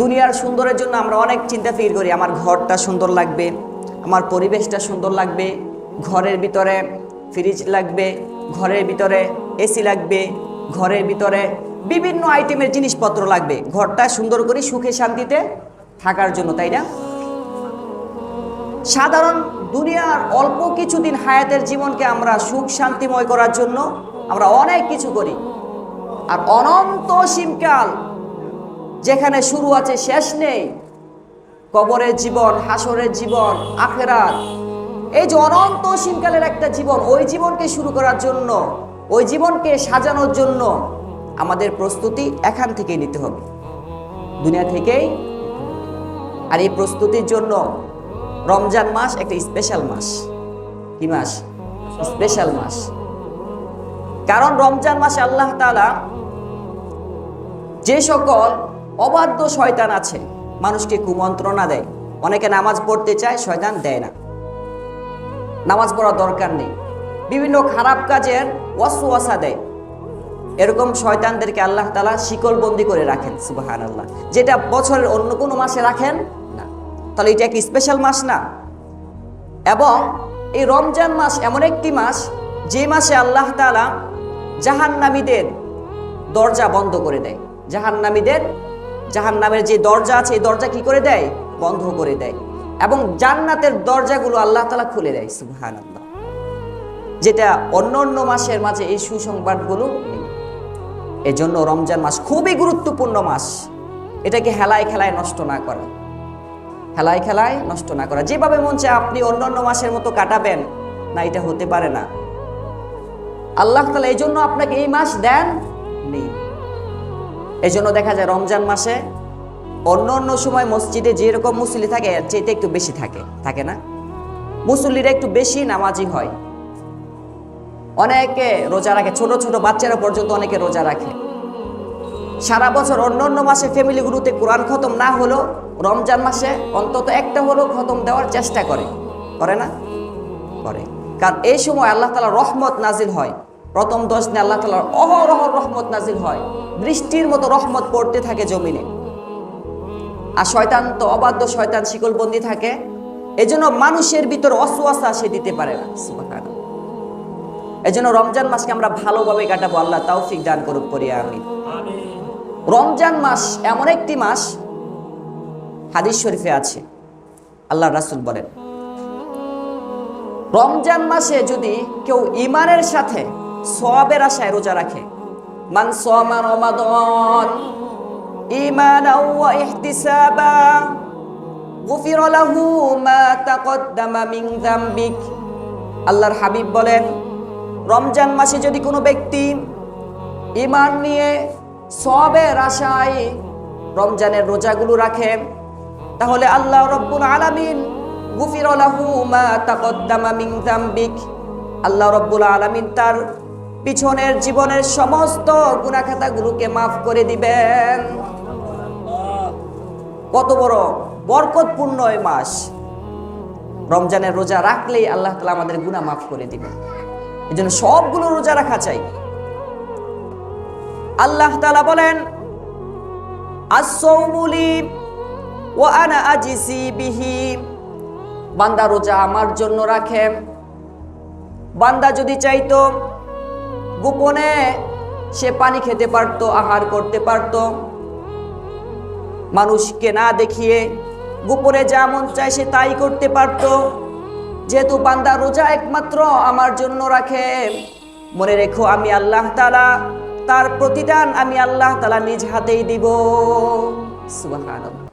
দুনিয়ার সুন্দরের জন্য আমরা অনেক চিন্তা ফিকির করি। আমার ঘরটা সুন্দর লাগবে, আমার পরিবেশটা সুন্দর লাগবে, ঘরের ভিতরে ফ্রিজ লাগবে, ঘরের ভিতরে এসি লাগবে, ঘরের ভিতরে বিভিন্ন আইটেমের জিনিসপত্র লাগবে ঘরটা সুন্দর করে সুখে শান্তিতে থাকার জন্য, তাই না? সাধারণ দুনিয়ার অল্প কিছুদিন হায়াতের জীবনকে আমরা সুখ শান্তিময় করার জন্য আমরা অনেক কিছু করি। আর অনন্ত সীমকাল যেখানে শুরু আছে শেষ নেই, কবরের জীবন, হাসরের জীবন, আখিরাত, এই যে অনন্ত সীমকালের একটা জীবন, ওই জীবনকে শুরু করার জন্য, ওই জীবনকে সাজানোর জন্য আমাদের প্রস্তুতি এখান থেকেই নিতে হবে, দুনিয়া থেকেই। আর এই প্রস্তুতির জন্য রমজান মাস একটা স্পেশাল মাস। কি মাস? স্পেশাল মাস। কারণ রমজান মাসে আল্লাহ তাআলা যে সকল অবাধ্য শয়তান আছে মানুষকে কুমন্ত্রণা দেয়। অনেকে নামাজ পড়তে চায়, শয়তান দেয় না, নামাজ পড়ার দরকার নেই, বিভিন্ন খারাপ কাজের ওয়াসওয়াসা দেয়। এরকম শয়তানদেরকে আল্লাহ তাআলা শিকলবন্দি করে রাখেন, সুবহানাল্লাহ, যেটা বছরের অন্য কোনো মাসে রাখেন না। তাহলে এটা কি স্পেশাল মাস না? এবং এই রমজান মাস এমন একটি মাস যে মাসে আল্লাহ তাআলা জাহান্নামীদের দরজা বন্ধ করে দেয়। জাহান্নামের যে দরজা আছে এই দরজা কি করে দেয়? বন্ধ করে দেয়। এবং জান্নাতের দরজাগুলো আল্লাহ তাআলা খুলে দেয়, সুবহানাল্লাহ, যেটা অন্য অন্য মাসের মাঝে এই সুসংবাদগুলো নেই। এজন্য রমজান মাস খুবই গুরুত্বপূর্ণ মাস। এটাকে হেলায় খেলায় নষ্ট না করা, হেলায় খেলায় নষ্ট না করা। যেভাবে মন চায় আপনি অন্য অন্য মাসের মতো কাটাবেন না, এটা হতে পারে না। আল্লাহ তাআলা এই জন্য আপনাকে এই মাস দেন নেই। এই জন্য দেখা যায় রমজান মাসে অন্য অন্য সময় মসজিদে যেরকম মুসল্লি থাকে এর চাইতে একটু বেশি থাকে না? মুসল্লিরা একটু বেশি নামাজি হয়, অনেকে রোজা রাখে, ছোট ছোট বাচ্চারা পর্যন্ত অনেকে রোজা রাখে। সারা বছর অন্য অন্য মাসে ফ্যামিলিগুলোতে কোরআন খতম না হলো, রমজান মাসে অন্তত একটা হলেও খতম দেওয়ার চেষ্টা করে না? করে। কারণ এই সময় আল্লাহ তাআলা রহমত নাজিল হয়। প্রথম 10 দিনে আল্লাহ তাআলার অহরহ রহমত নাজিল হয়, বৃষ্টির মতো রহমত পড়তে থাকে জমিনে। আর শয়তান তো অবাধ্য শয়তান শিকলবন্দি থাকে, এজন্য মানুষের ভিতর ওয়াসওয়াসা সে দিতে পারে না, সুবহানাল্লাহ। এজন্য রমজান মাসকে আমরা ভালোভাবে কাটাবো, আল্লাহ তৌফিক দান করুক, পড়ি আমিন। রমজান মাস এমন একটি মাস, হাদিস শরীফে আছে, আল্লাহর রাসূল বলেন, রমজান মাসে যদি কেউ ঈমানের সাথে সওয়াবের আশায় রোজা রাখে, মান সামা রমাদান ঈমানাও ওয়া ইহতিসাবা গুফিরা লাহু মা তাকদ্দামা মিন যামবিক। আল্লাহর হাবিব বলেন, রমজান মাসে যদি কোনো ব্যক্তি ঈমান নিয়ে সওয়াবের আশায় রমজানের রোজাগুলো রাখে, তাহলে আল্লাহ রাব্বুল আলামিন গুফিরা লাহু মা তাকদ্দামা মিন যামবিক, আল্লাহ রাব্বুল আলামিন তার পিছনের জীবনের সমস্ত গুনাহ খাতাগুলোকে মাফ করে দিবেন। কত বড় বরকতপূর্ণ এই মাস! রমজানের রোজা রাখলেই আল্লাহ তাআলা আমাদের গুনাহ মাফ করে দিবেন। এজন্য সবগুলো রোজা রাখা চাই। আল্লাহ তাআলা বলেন, আস-সাওমু লি ওয়া আনা আজসি বিহি, বান্দা রোজা আমার জন্য রাখে। বান্দা যদি চাইতো গোপনে সে পানি খেতে পারত, আহার করতে পারত, মানুষকে না দেখিয়ে গোপনে যা মন চায় সে তাই করতে পারত। যেহেতু বান্দা রোজা একমাত্র আমার জন্য রাখে, মনে রেখো আমি আল্লাহ তাআলা তার প্রতিদান আমি আল্লাহ তাআলা নিজ হাতেই দিব, সুবহানাল্লাহ।